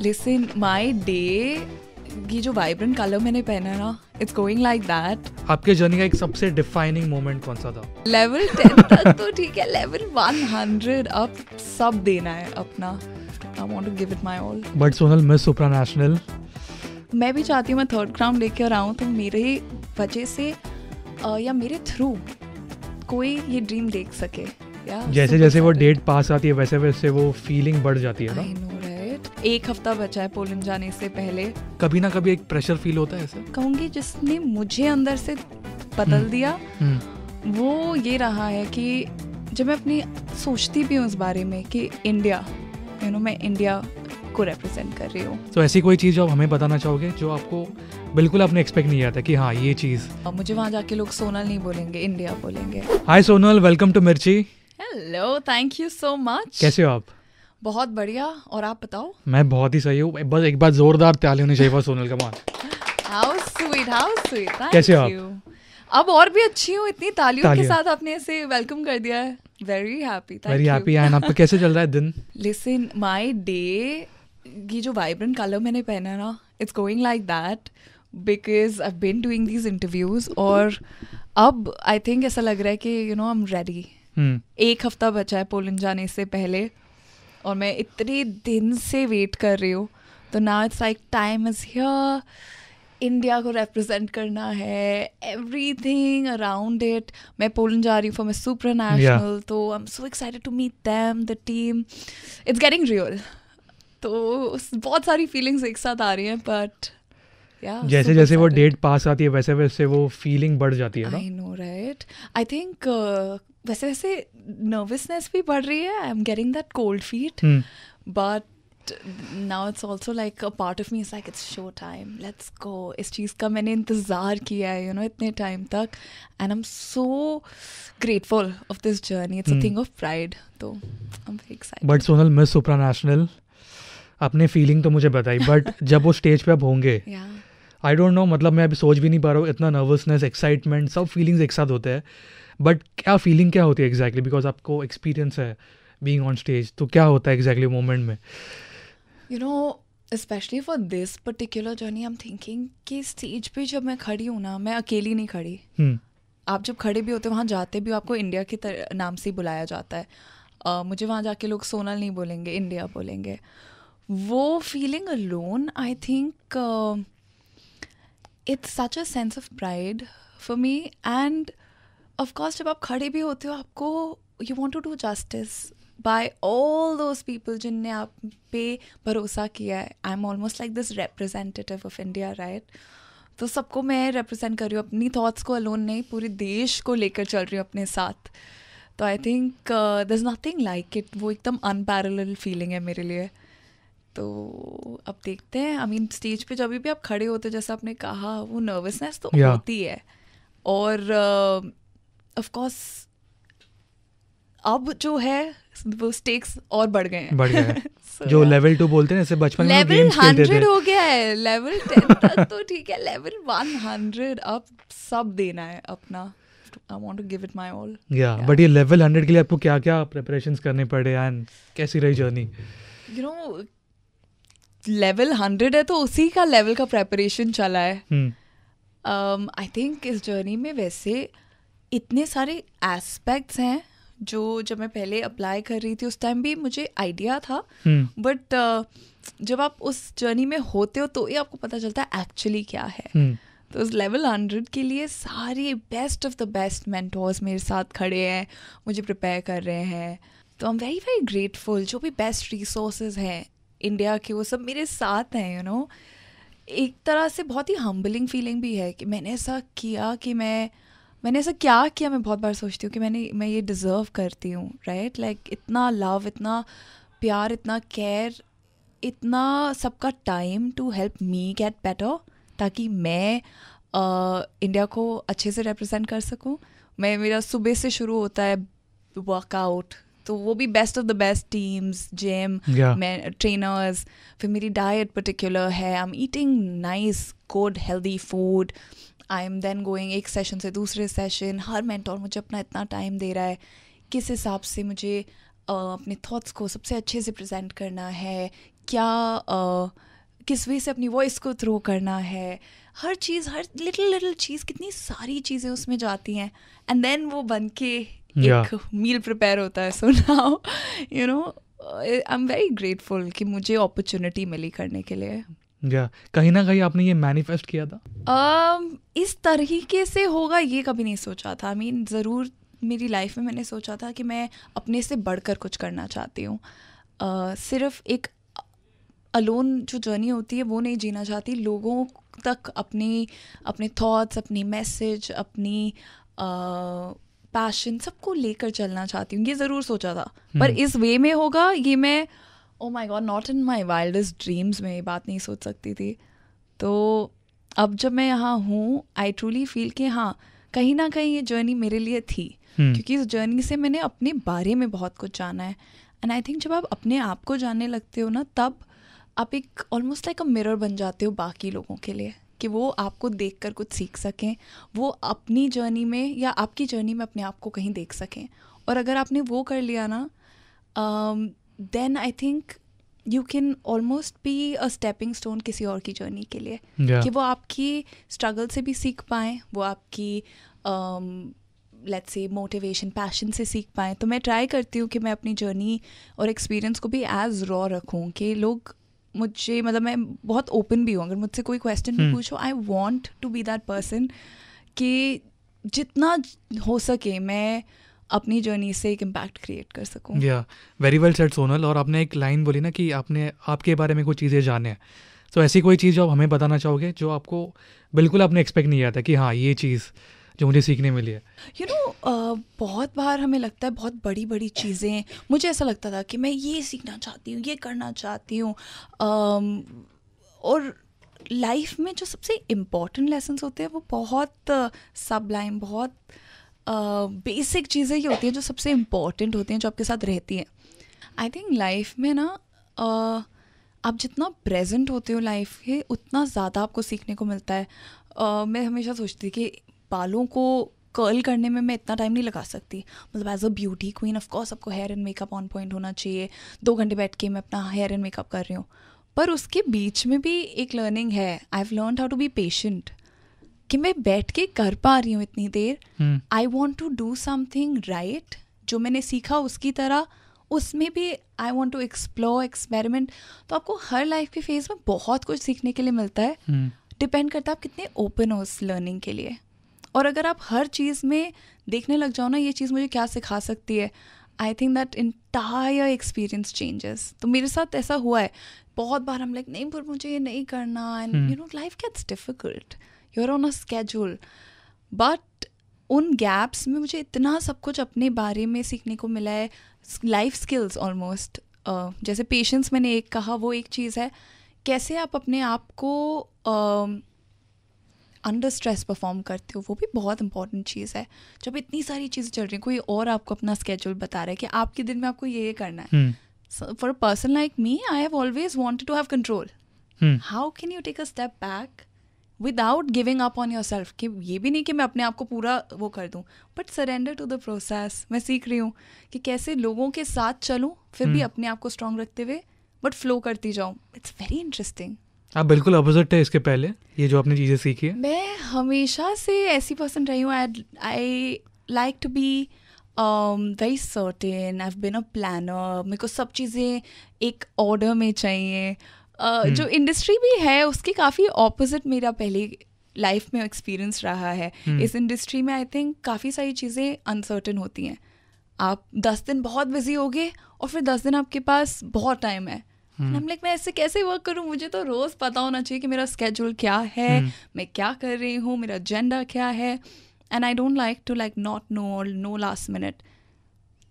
Listen my day, ये जो vibrant colour मैंने पहना है ना, इट्स गोइंग लाइक दैट। आपके जर्नी का एक सबसे डिफाइनिंग मोमेंट कौन सा था? लेवल 10 तक तो ठीक है, लेवल 100 अब सब देना है अपना। I want to give it my all. But Sonal, miss supranational, मैं भी चाहती हूँ मैं 3rd क्राउन लेकर आऊँ, तो मेरे वजह से या मेरे थ्रू कोई ये ड्रीम देख सके। जैसे जैसे वो डेट पास आती है वैसे वैसे वो फीलिंग बढ़ जाती है ना। I know, right? 1 हफ्ता बचा है पोलैंड जाने से पहले। कभी ना कभी एक प्रेशर फील होता है ऐसा? कहूँगी जिसने मुझे अंदर से बदल दिया वो ये रहा है कि जब मैं अपनी सोचती भी हूँ उस बारे में कि इंडिया, मैं इंडिया को रिप्रेजेंट कर रही हूँ। तो ऐसी कोई चीज़ जो आप हमें बताना चाहोगे जो आपको बिल्कुल आपने एक्सपेक्ट नहीं किया था कि हाँ ये चीज़? मुझे वहाँ जाके लोग सोनल नहीं बोलेंगे, इंडिया बोलेंगे। हाय सोनल, वेलकम टू मिर्ची। Hello, thank you so much. कैसे हो आप? बहुत बढ़िया, और आप बताओ? मैं बहुत ही सही हूँ। बस एक बार जोरदार ताली होनी चाहिए सोनल का। मान हाउ स्वीट, हाउ स्वीट। कैसे हो आप? अब और भी अच्छी हूँ, इतनी तालियों के साथ आपने ऐसे वेलकम कर दिया है। Very happy, very happy. And आपका कैसे चल रहा है दिन? लिसन माय डे, ये जो वाइब्रेंट कलर मैंने पहना है ना, it's going like that because I been doing these interviews, और अब आई थिंक ऐसा लग रहा है कि आई एम रेडी। 1 हफ्ता बचा है पोलैंड जाने से पहले, और मैं इतने दिन से वेट कर रही हूँ, तो now it's like time is here. India को रिप्रेजेंट करना है, एवरीथिंग अराउंड इट। मैं पोलैंड जा रही हूँ फॉर माय सुप्रानेशनल, तो I am so excited to meet them, the team. It's getting real. तो बहुत सारी फीलिंग्स एक साथ आ रही हैं, बट जैसे जैसे वो डेट पास आती है वैसे वैसे वो फीलिंग बढ़ जाती है ना। I know, right? I think वैसे वैसे नर्वसनेस भी बढ़ रही है। I am getting that cold feet, but now it's also like a part of me is like it's show time, let's go. इस चीज़ का मैंने इंतज़ार किया है इतने टाइम तक, and I am so grateful of this journey. It's a thing of pride, तो I am very excited. But Sonal, miss supranational, अपने फीलिंग तो मुझे बताई, बट जब वो स्टेज पे आप होंगे, आई डोंट नो, मतलब मैं अभी सोच भी नहीं पा रहा हूँ। इतना नर्वसनेस, एक्साइटमेंट, सब फीलिंग्स एक साथ होते हैं, बट क्या फीलिंग क्या होती है एग्जैक्टली? बिकॉज आपको एक्सपीरियंस है बीइंग ऑन स्टेज, तो क्या होता है एग्जैक्टली मोमेंट में? Specially for this particular journey I am thinking कि स्टेज पे जब मैं खड़ी हूँ ना, मैं अकेली नहीं खड़ी। आप जब खड़े भी होते हो, वहाँ जाते भी, आपको इंडिया के नाम से बुलाया जाता है। मुझे वहाँ जाके लोग सोनल नहीं बोलेंगे, इंडिया बोलेंगे। वो feeling alone, I think it's such a sense of pride for me. And of course जब आप खड़े भी होते हो, आपको you want to do justice by all those people जिनने आप पे भरोसा किया है। I am almost like this representative of India, right? तो सबको मैं रिप्रेजेंट कर रही हूँ, अपनी थॉट्स को अलोन नहीं, पूरे देश को लेकर चल रही हूँ अपने साथ। तो I think there is nothing like it. वो एकदम अनपैरेलल फीलिंग है मेरे लिए। तो अब देखते हैं। आई मीन स्टेज पे जब भी आप खड़े होते, जैसा आपने कहा, वो नर्वसनेस तो होती है, और ऑफ कोर्स अब जो है वो स्टेक्स और बढ़ गए हैं। so, जो लेवल 2 बोलते हैं, जैसे बचपन में गेम्स खेलते थे। लेवल 100 हो गया है, लेवल 10 तक तो ठीक है, लेवल 100 अब सब देना है अपना। I want to give it my all. But ये लेवल 100 के लिए आपको क्या क्या प्रिपरेशंस करने पड़े, एंड कैसी रही जर्नी? लेवल 100 है तो उसी का लेवल का प्रेपरेशन चला है। आई थिंक इस जर्नी में वैसे इतने सारे एस्पेक्ट्स हैं जो जब मैं पहले अप्लाई कर रही थी उस टाइम भी मुझे आइडिया था, बट जब आप उस जर्नी में होते हो तो ये आपको पता चलता है एक्चुअली क्या है। तो उस लेवल 100 के लिए सारे best of the best mentors मेरे साथ खड़े हैं, मुझे प्रिपेयर कर रहे हैं। तो I am very very grateful. जो भी बेस्ट रिसोर्सेज हैं इंडिया के, वो सब मेरे साथ हैं। एक तरह से बहुत ही हम्बलिंग फीलिंग भी है कि मैंने ऐसा किया कि मैंने ऐसा क्या किया। मैं बहुत बार सोचती हूँ कि मैं ये डिज़र्व करती हूँ, राइट? लाइक इतना लव, इतना प्यार, इतना केयर, इतना सबका time to help me get better, ताकि मैं इंडिया को अच्छे से रिप्रेजेंट कर सकूँ। मेरा सुबह से शुरू होता है वर्कआउट, तो वो भी best of the best teams, gym, trainers. फिर मेरी डाइट पर्टिकुलर है, I am eating nice good healthy food. I am then going एक सेशन से दूसरे सेशन। हर मेंटोर मुझे अपना इतना टाइम दे रहा है, किस हिसाब से मुझे अपने थॉट्स को सबसे अच्छे से प्रेजेंट करना है, क्या किस वे से अपनी वॉइस को थ्रो करना है, हर चीज़, हर लिटिल चीज़, कितनी सारी चीज़ें उसमें जाती हैं, एंड देन वो बन के एक मील प्रिपेयर होता है. So now you know I am very grateful कि मुझे अपॉर्चुनिटी मिली करने के लिए. कहीं ना कहीं आपने ये मैनिफेस्ट किया था? इस तरीके से होगा ये कभी नहीं सोचा था. I mean, ज़रूर मेरी लाइफ में मैंने सोचा था कि मैं अपने से बढ़कर कुछ करना चाहती हूँ. सिर्फ एक अलोन जो जर्नी होती है वो नहीं जीना चाहती, लोगों तक अपने थॉट्स, अपनी मैसेज, अपनी पैशन सबको लेकर चलना चाहती हूँ. ये ज़रूर सोचा था, पर इस वे में होगा ये मैं, oh my God, not in my wildest dreams में ये बात नहीं सोच सकती थी. तो अब जब मैं यहाँ हूँ, आई ट्रूली फील कि हाँ, कहीं ना कहीं ये जर्नी मेरे लिए थी, क्योंकि इस जर्नी से मैंने अपने बारे में बहुत कुछ जाना है. एंड आई थिंक जब आप अपने आप को जानने लगते हो ना, तब आप एक ऑलमोस्ट लाइक अ मिरर बन जाते हो बाकी लोगों के लिए, कि वो आपको देखकर कुछ सीख सकें, वो अपनी जर्नी में या आपकी जर्नी में अपने आप को कहीं देख सकें. और अगर आपने वो कर लिया ना, then I think you can almost be a stepping stone किसी और की जर्नी के लिए, कि वो आपकी स्ट्रगल से भी सीख पाएँ, वो आपकी लेट्स से मोटिवेशन, पैशन से सीख पाएँ. तो मैं ट्राई करती हूँ कि मैं अपनी जर्नी और एक्सपीरियंस को भी एज रॉ रखूँ, कि लोग मुझे, मतलब मैं बहुत ओपन भी हूँ, अगर मुझसे कोई क्वेश्चन भी पूछो, I want to be that person कि जितना हो सके मैं अपनी जर्नी से एक इम्पैक्ट क्रिएट कर सकूँ. Very well said Sonal. और आपने एक लाइन बोली ना कि आपने आपके बारे में कुछ चीज़ें जाने हैं, तो ऐसी कोई चीज़ जो आप हमें बताना चाहोगे जो आपको बिल्कुल आपने एक्सपेक्ट नहीं किया था कि हाँ ये चीज़ जो मुझे सीखने मिली है? यू नो, बहुत बार हमें लगता है बहुत बड़ी बड़ी चीज़ें, मुझे ऐसा लगता था कि मैं ये सीखना चाहती हूँ, ये करना चाहती हूँ, और लाइफ में जो सबसे इम्पॉर्टेंट लेसन्स होते हैं वो बहुत सबलाइम, बहुत बेसिक चीज़ें ही होती हैं जो सबसे इम्पॉर्टेंट होती हैं, जो आपके साथ रहती हैं. आई थिंक लाइफ में ना आप जितना प्रेजेंट होते हो लाइफ के, उतना ज़्यादा आपको सीखने को मिलता है. मैं हमेशा सोचती कि बालों को कर्ल करने में मैं इतना टाइम नहीं लगा सकती, मतलब as a beauty queen of course आपको hair and makeup on point होना चाहिए, 2 घंटे बैठ के मैं अपना हेयर एंड मेकअप कर रही हूँ, पर उसके बीच में भी एक लर्निंग है. I have learned how to be patient, कि मैं बैठ के कर पा रही हूँ इतनी देर. I want to do something right, जो मैंने सीखा उसकी तरह, उसमें भी I want to explore, experiment. तो आपको हर लाइफ के फेज में बहुत कुछ सीखने के लिए मिलता है. डिपेंड करता है आप कितने ओपन हो उस लर्निंग के लिए. और अगर आप हर चीज़ में देखने लग जाओ ना, ये चीज़ मुझे क्या सिखा सकती है, I think that entire experience changes. तो मेरे साथ ऐसा हुआ है बहुत बार. हम लाइक नहीं, पर मुझे ये नहीं करना, and you know life gets difficult, you are on a schedule. But उन गैप्स में मुझे इतना सब कुछ अपने बारे में सीखने को मिला है, लाइफ स्किल्स ऑलमोस्ट. जैसे पेशेंस मैंने एक कहा, वो एक चीज़ है. कैसे आप अपने आप को अंडर स्ट्रेस परफॉर्म करते हो, वो भी बहुत इंपॉर्टेंट चीज़ है. जब इतनी सारी चीज़ें चल रही हैं, कोई और आपको अपना स्केड्यूल बता रहा है कि आपके दिन में आपको ये करना है. For a person like me, I have always wanted to have control. How can you take a step back without giving up on yourself, कि ये भी नहीं कि मैं अपने आप को पूरा वो कर दूँ, but surrender to the process. मैं सीख रही हूँ कि कैसे लोगों के साथ चलूँ, फिर भी अपने आप को स्ट्रांग रखते हुए, बट फ्लो करती जाऊँ. It's very interesting. आप बिल्कुल अपोजिट है इसके पहले, ये जो आपने चीज़ें सीखी है. मैं हमेशा से ऐसी पर्सन रही हूँ. I like to be very certain. I have been a planner. मेरे को सब चीज़ें एक ऑर्डर में चाहिए. जो इंडस्ट्री भी है उसके काफ़ी ऑपोजिट मेरा पहले लाइफ में एक्सपीरियंस रहा है. इस इंडस्ट्री में आई थिंक काफ़ी सारी चीज़ें अनसर्टेन होती हैं. आप 10 दिन बहुत बिजी होगे और फिर 10 दिन आपके पास बहुत टाइम है. हम लाइक मैं ऐसे कैसे वर्क करूँ, मुझे तो रोज़ पता होना चाहिए कि मेरा स्केड्यूल क्या है, मैं क्या कर रही हूँ, मेरा एजेंडा क्या है. And I don't like to like not know और नो लास्ट मिनट.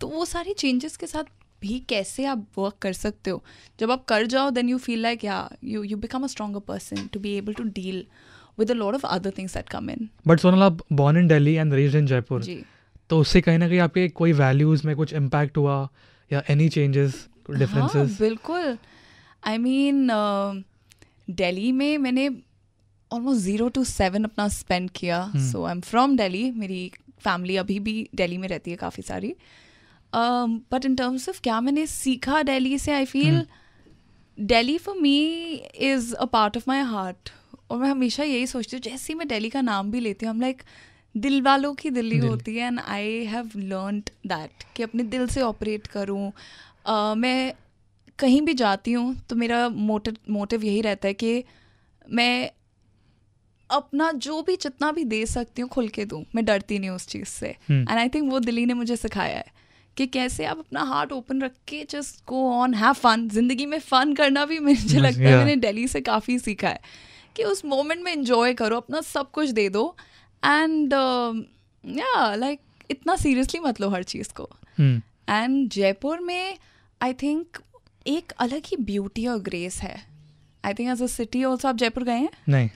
तो वो सारी चेंजेस के साथ भी कैसे आप वर्क कर सकते हो, जब आप कर जाओ then you feel like you become a stronger person to be able to deal with a lot of other things that come in. But Sonal, आप born in Delhi and raised in Jaipur, ji, तो उससे कहीं ना कहीं आपके कोई वैल्यूज़ में कुछ इम्पैक्ट हुआ या एनी चेंजेस, डिफरेंसेस? हाँ बिल्कुल. आई मीन दिल्ली में मैंने ऑलमोस्ट 0 to 7 अपना स्पेंड किया. सो आई एम फ्रॉम दिल्ली, मेरी फैमिली अभी भी दिल्ली में रहती है काफ़ी सारी. बट इन टर्म्स ऑफ क्या मैंने सीखा दिल्ली से, I feel Delhi for me is a part of my heart. और मैं हमेशा यही सोचती हूँ, जैसे ही मैं दिल्ली का नाम भी लेती हूँ, हम लाइक दिल वालों की दिल्ली होती है. And I have learned that कि अपने दिल से ऑपरेट करूँ. मैं कहीं भी जाती हूँ तो मेरा मोटिव यही रहता है कि मैं अपना जो भी जितना भी दे सकती हूँ खुल के दूँ. मैं डरती नहीं उस चीज़ से. एंड आई थिंक वो दिल्ली ने मुझे सिखाया है कि कैसे आप अपना हार्ट ओपन रख के just go on, have fun. जिंदगी में फ़न करना भी मुझे लगता है मैंने दिल्ली से काफ़ी सीखा है कि उस मोमेंट में एंजॉय करो, अपना सब कुछ दे दो. एंड या लाइक इतना सीरियसली मत लो हर चीज़ को. एंड जयपुर में आई थिंक एक अलग ही ब्यूटी और ग्रेस है. I think as a city also. आप जयपुर गए हैं? नहीं,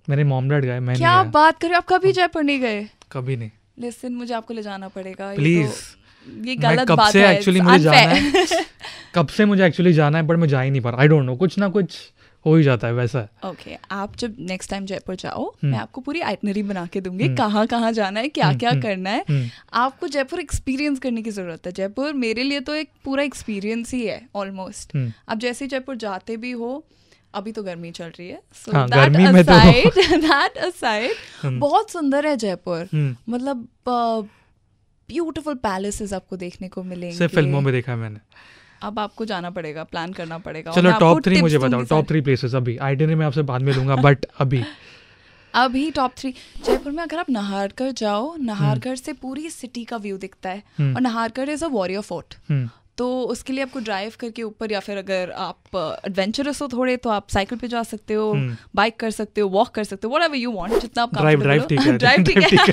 मेरे मॉम डैड गए, मैं क्या बात कर रहे हो, आप कभी जयपुर नहीं गए? कभी नहीं. लिसन, मुझे आपको ले जाना पड़ेगा प्लीज. ये गलत बात है. कब से एक्चुअली मुझे जाना है, कब से मुझे एक्चुअली जाना है, बट मैं जा ही नहीं पा रहा. आई डोंट नो, कुछ ना कुछ हो ही जाता है वैसा. ओके, आप जब नेक्स्ट टाइम जयपुर जाओ मैं आपको पूरी आइटनरी बना के दूंगी, कहाँ कहाँ जाना है, क्या क्या करना है. आपको जयपुर एक्सपीरियंस करने की जरूरत है. जयपुर मेरे लिए तो एक पूरा एक्सपीरियंस ही है ऑलमोस्ट. आप जैसे जयपुर जाते भी हो, अभी तो गर्मी चल रही है, सो दैट असाइड बहुत सुंदर है जयपुर. मतलब ब्यूटीफुल पैलेसेस आपको देखने को मिलेंगे. सिर्फ फिल्मों में देखा है मैंने. अब आपको जाना पड़ेगा, प्लान करना पड़ेगा. चलो टॉप 3 मुझे बताओ, टॉप 3 प्लेसेस. अभी आइटनरी में आपसे बाद में लूंगा, बट अभी टॉप 3 जयपुर में. अगर आप नाहरगढ़ जाओ, नाहरगढ़ से पूरी सिटी का व्यू दिखता है. और Nahargarh is a warrior fort. तो उसके लिए आपको ड्राइव करके ऊपर, या फिर अगर आप एडवेंचरस हो थोड़े तो आप साइकिल पे जा सकते हो, बाइक कर सकते हो, वॉक कर सकते हो, व्हाटएवर यू वांट, जितना आप ड्राइव ठीक है.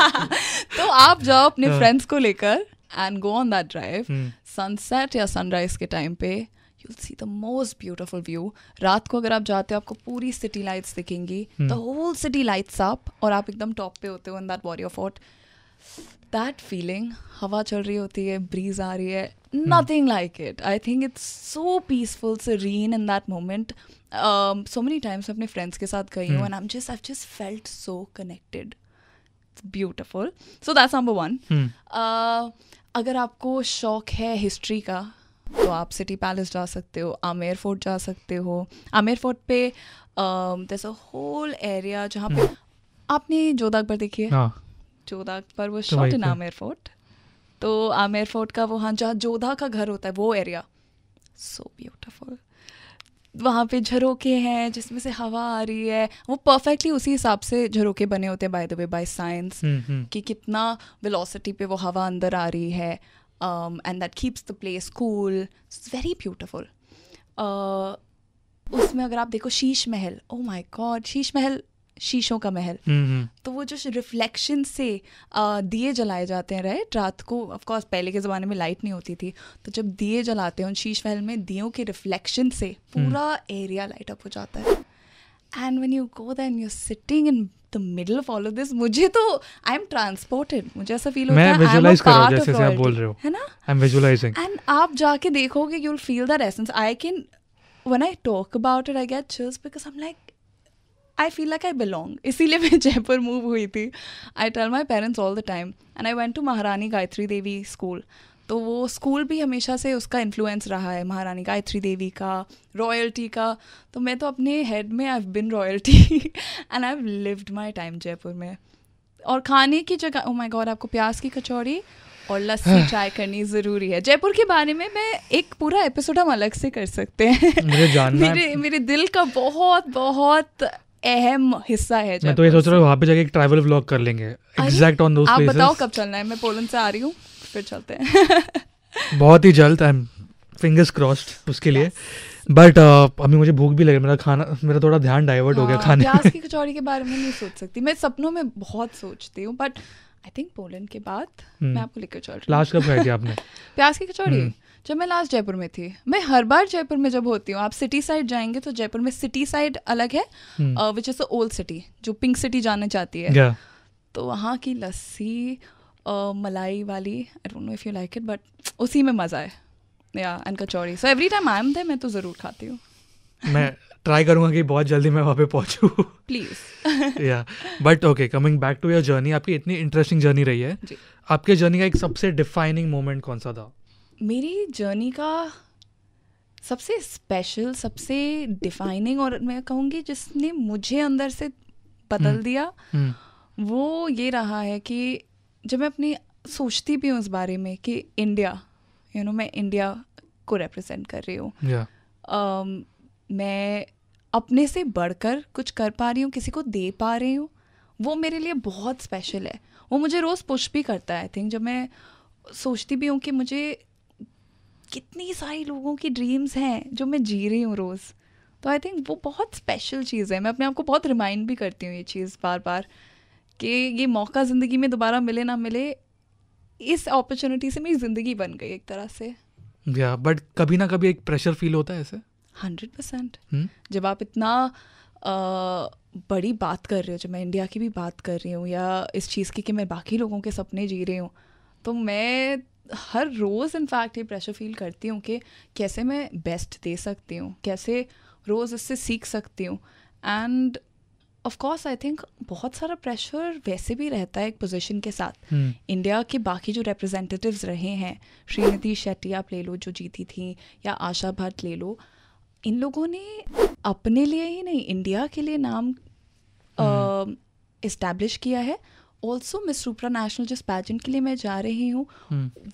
तो आप जाओ अपने फ्रेंड्स को लेकर and go on that drive. Sunset या sunrise के टाइम पे you'll see the most beautiful view. रात को अगर आप जाते हो आपको पूरी city lights दिखेंगी. The whole city lights up और आप एकदम टॉप पे होते हो in that warrior fort. That feeling, हवा चल रही होती है, breeze आ रही है, nothing like it. I think it's so peaceful, serene in that moment. So many times मैं अपने friends के साथ गई हूँ and I've just felt so connected. It's beautiful. So that's number 1. अगर आपको शौक है हिस्ट्री का तो आप सिटी पैलेस जा सकते हो, आमेर फोर्ट जा सकते हो. आमेर फोर्ट पे there's a whole area जहाँ पे आपने जोधा अकबर देखी है. जोधा अकबर वो शॉट इन आमेर फोर्ट. तो आमेर फोर्ट का वो, हाँ, जहाँ जोधा का घर होता है वो एरिया, सो ब्यूटीफुल. वहाँ पे झरोके हैं जिसमें से हवा आ रही है. वो परफेक्टली उसी हिसाब से झरोके बने होते हैं by the way, by science, कि कितना वेलोसिटी पे वो हवा अंदर आ रही है. And that keeps the place cool. It's very beautiful. उसमें अगर आप देखो Sheesh Mahal, oh my God, Sheesh Mahal, शीशों का महल. तो वो जो रिफ्लेक्शन से दिए जलाए जाते हैं, राइट, रात को. ऑफ कोर्स पहले के ज़माने में लाइट नहीं होती थी, तो जब दिए जलाते हैं उन शीश महल में, दियों के रिफ्लेक्शन से पूरा एरिया लाइट अप हो जाता है. And when you go there and you are sitting in the middle of all of this, मुझे तो आई एम ट्रांसपोर्टेड. मुझे ऐसा फील होता है मैं विजुअलाइज कर रहा हूं जैसे आप बोल रहे हो, है ना. I am visualising. एंड आप जाके देखोगे, you will feel that essence. I can, when I talk about it I get chills because I am like, I feel like I belong. इसीलिए मैं जयपुर मूव हुई थी. I tell my parents all the time. And I went to महारानी Gayatri Devi school. तो वो school भी हमेशा से उसका इन्फ्लुएंस रहा है, महारानी गायत्री देवी का, रॉयल्टी का. तो मैं तो अपने हेड में I've been royalty and I've lived my time Jaipur में. और खाने की जगह, oh my god, आपको प्याज की कचौड़ी और लस्सी चाय करनी ज़रूरी है. जयपुर के बारे में मैं एक पूरा एपिसोड हम अलग से कर सकते हैं. मुझे जानना मेरे दिल का बहुत बहुत अहम हिस्सा है. मैं तो ये सोच रहा हूँ वहाँ पे जाके एक ट्रैवल व्लॉग कर लेंगे एग्जैक्ट ऑन दोस प्लेसेस. आप बताओ कब चलना है. मैं पोलैंड से आ रही हूँ, फिर चलते हैं. बहुत ही जल्द. आई एम फिंगर्स क्रॉस्ड उसके लिए. बट अभी मुझे भूख भी लगे. मेरा थोड़ा ध्यान डाइवर्ट हो गया खाने. प्याज की कचौड़ी के बारे में नहीं सोच सकती. मैं सपनों में बहुत सोचती हूँ, बट आई थिंक पोलैंड के बाद मैं आपको लेकर चल रही हूँ. लास्ट कब खाई थी आपने प्याज की कचौड़ी? जब मैं लास्ट जयपुर में थी. मैं हर बार जयपुर में जब होती हूँ, आप सिटी साइड जाएंगे तो जयपुर में सिटी साइड अलग है, which is the old city, जो पिंक सिटी जाना चाहती है. तो वहाँ की लस्सी मलाई वाली, I don't know if you like it, but उसी में मज़ा है. Yeah and kachori. So every time I am there मैं तो ज़रूर खाती हूँ. मैं ट्राई करूँगा कि बहुत जल्दी मैं वहाँ पे पहुँचूँ, please. Yeah but okay, coming back to your journey. आपकी इतनी इंटरेस्टिंग जर्नी रही है. आपके जर्नी का एक सबसे डिफाइनिंग मोमेंट कौन सा था? मेरी जर्नी का सबसे स्पेशल, सबसे डिफाइनिंग, और मैं कहूँगी जिसने मुझे अंदर से बदल दिया, वो ये रहा है कि जब मैं अपनी सोचती भी हूँ इस बारे में कि इंडिया, मैं इंडिया को रिप्रेजेंट कर रही हूँ, मैं अपने से बढ़कर कुछ कर पा रही हूँ, किसी को दे पा रही हूँ, वो मेरे लिए बहुत स्पेशल है. वो मुझे रोज़ पुश भी करता है. आई थिंक जब मैं सोचती भी हूँ कि मुझे कितनी सारी लोगों की ड्रीम्स हैं जो मैं जी रही हूँ रोज़, तो आई थिंक वो बहुत स्पेशल चीज़ है. मैं अपने आप को बहुत रिमाइंड भी करती हूँ ये चीज़ बार बार कि ये मौका ज़िंदगी में दोबारा मिले ना मिले, इस अपॉर्चुनिटी से मेरी ज़िंदगी बन गई एक तरह से. या बट कभी ना कभी एक प्रेशर फील होता है ऐसे. 100%. जब आप इतना बड़ी बात कर रहे हो, जब मैं इंडिया की भी बात कर रही हूँ या इस चीज़ की कि मैं बाकी लोगों के सपने जी रही हूँ, तो मैं हर रोज़ इनफैक्ट ये प्रेशर फील करती हूँ कि कैसे मैं बेस्ट दे सकती हूँ, कैसे रोज़ इससे सीख सकती हूँ. And of course I think बहुत सारा प्रेशर वैसे भी रहता है एक पोजीशन के साथ. इंडिया के बाकी जो रिप्रेजेंटेटिव्स रहे हैं, श्रीनिधि शेट्टी आप ले लो जो जीती थी, या आशा भट्ट ले लो, इन लोगों ने अपने लिए ही नहीं इंडिया के लिए नाम इस्टेब्लिश किया है. ऑल्सो मिस सुप्रानेशनल जिस पैजेंट के लिए मैं जा रही हूँ,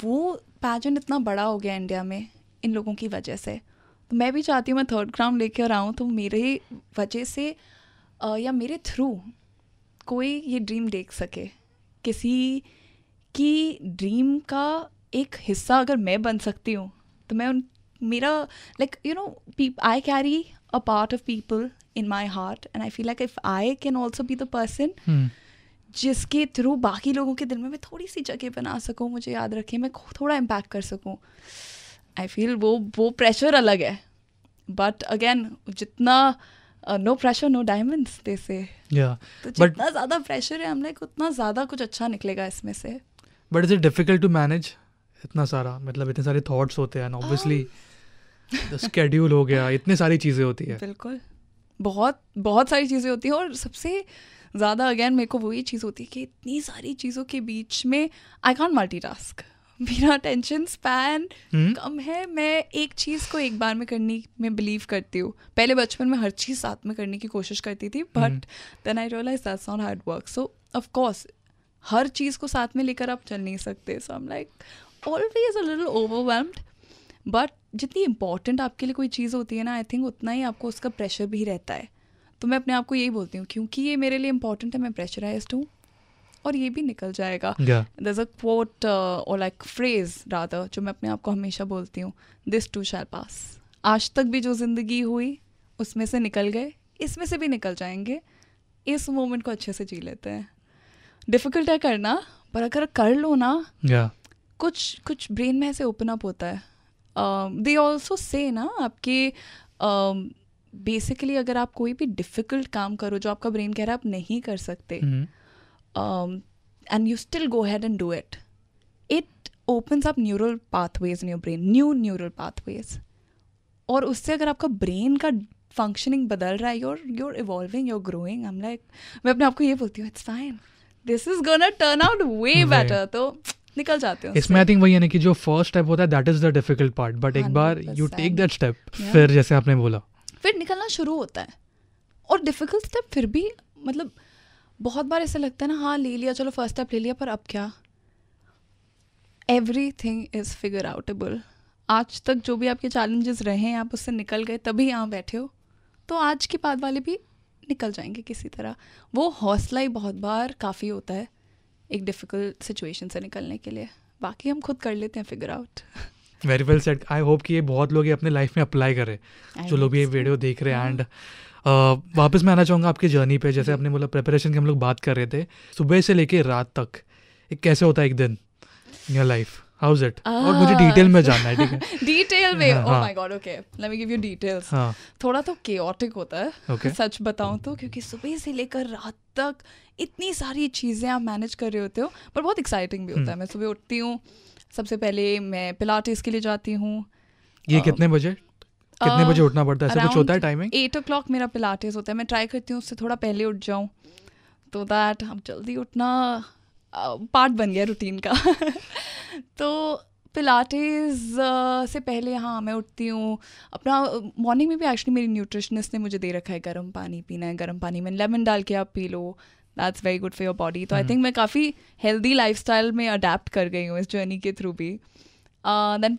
वो पैजेंट इतना बड़ा हो गया इंडिया में इन लोगों की वजह से. तो मैं भी चाहती हूँ मैं 3rd क्राउन लेकर आऊँ, तो मेरे वजह से या मेरे थ्रू कोई ये ड्रीम देख सके. किसी की ड्रीम का एक हिस्सा अगर मैं बन सकती हूँ, तो मैं मेरा I carry a part of people in my heart, and I feel like if I can also be the person जिसके थ्रू बाकी लोगों के दिल में मैं थोड़ी सी जगह बना सकूँ, मुझे याद रखें, मैं थोड़ा इम्पैक्ट कर सकूँ, आई फील वो प्रेशर अलग है. बट अगेन जितना नो प्रेशर नो डायमंड्स दे से, तो जितना ज़्यादा प्रेशर है हम उतना ज़्यादा कुछ अच्छा निकलेगा इसमें से. But is it difficult to manage इतना सारा, मतलब इतने सारे थॉट्स होते हैं, ऑब्वियसली स्केड्यूल हो गया, इतनी सारी चीज़ें होती है. बिल्कुल, बहुत बहुत सारी चीज़ें होती हैं. और सबसे ज़्यादा अगेन मेरे को वही चीज़ होती है कि इतनी सारी चीज़ों के बीच में आई कांट मल्टीटास्क. मेरा अटेंशन स्पैन कम है. मैं एक चीज़ को एक बार में करने में बिलीव करती हूँ. पहले बचपन में हर चीज़ साथ में करने की कोशिश करती थी, but then I realise that's not how it work. So of course हर चीज़ को साथ में लेकर आप चल नहीं सकते. So I am like always a little overwhelmed. But जितनी इम्पॉर्टेंट आपके लिए कोई चीज़ होती है ना, आई थिंक उतना ही आपको उसका प्रेशर भी रहता है. तो मैं अपने आप को यही बोलती हूँ, क्योंकि ये मेरे लिए इम्पॉर्टेंट है, मैं प्रेशराइज्ड हूँ और ये भी निकल जाएगा. देयर इज अ क्वोट और लाइक फ्रेज रादर जो मैं अपने आप को हमेशा बोलती हूँ, दिस टू शैल पास. आज तक भी जो ज़िंदगी हुई उसमें से निकल गए, इसमें से भी निकल जाएंगे. इस मोमेंट को अच्छे से जी लेते हैं. डिफ़िकल्ट है करना, पर अगर कर लो ना, कुछ ब्रेन में ऐसे ओपन अप होता है. दे ऑल्सो से ना आपके बेसिकली अगर आप कोई भी डिफ़िकल्ट काम करो जो आपका ब्रेन कह रहा है आप नहीं कर सकते, and you still go had and do it, it opens up neural pathways in your brain, new neural pathways. और उससे अगर आपका ब्रेन का फंक्शनिंग बदल रहा है, you're evolving, you're growing. I'm like, मैं अपने आप को ये बोलती हूँ, it's fine, this is gonna turn out way better. तो निकल जाते हैं इसमें. आई थिंक वही है ना कि जो फर्स्ट स्टेप होता है that is the difficult part, but एक बार यू टेक दैट स्टेप, फिर जैसे आपने बोला फिर निकलना शुरू होता है. और डिफिकल्ट स्टेप फिर भी मतलब बहुत बार ऐसा लगता है ना, हाँ ले लिया, चलो फर्स्ट स्टेप ले लिया, पर अब क्या. Everything is figure outable. आज तक जो भी आपके चैलेंजेस रहे हैं, आप उससे निकल गए तभी यहाँ बैठे हो, तो आज के बाद वाले भी निकल जाएंगे किसी तरह. वो हौसला ही बहुत बार काफ़ी होता है एक डिफ़िकल्ट सिचुएशन से निकलने के लिए. बाकी हम खुद कर लेते हैं figure out. Very well said. I hope कि ये बहुत लोग ये अपने लाइफ में अप्लाई करें, जो लोग ये वीडियो देख रहे हैं. एंड वापस मैं आना चाहूँगा आपकी जर्नी पे. जैसे आपने बोला प्रिपरेशन की हम लोग बात कर रहे थे, सुबह से लेके रात तक एक कैसे होता है एक दिन in your life, how is it? और मुझे डिटेल में जानना है, ठीक है? डिटेल में? Oh my God, okay, let me give you details. थोड़ा तो केओटिक होता है, सच बताऊं तो, क्योंकि सुबह से लेकर रात तक इतनी सारी चीज़ें आप मैनेज कर रहे होते हो, पर बहुत एक्साइटिंग भी होता है. मैं सुबह उठती हूँ, सबसे पहले मैं पिलाटेस के लिए जाती हूँ. ये कितने बजे उठना पड़ता है? ऐसा कुछ होता है टाइमिंग? 8 o'clock मेरा पिलाटेस होता है. मैं ट्राई करती हूँ उससे थोड़ा पहले उठ जाऊँ, तो दैट अब जल्दी उठना पार्ट बन गया रूटीन का. तो पिलाटेस से पहले हाँ मैं उठती हूँ अपना मॉर्निंग में भी एक्चुअली मेरी न्यूट्रिशनिस्ट ने मुझे दे रखा है गर्म पानी पीना है, गर्म पानी में लेमन डाल के आप P low, that's very good for your body. तो आई थिंक मैं काफ़ी हेल्दी लाइफस्टाइल में अडेप्ट कर गई हूँ इस जर्नी के थ्रू भी. देन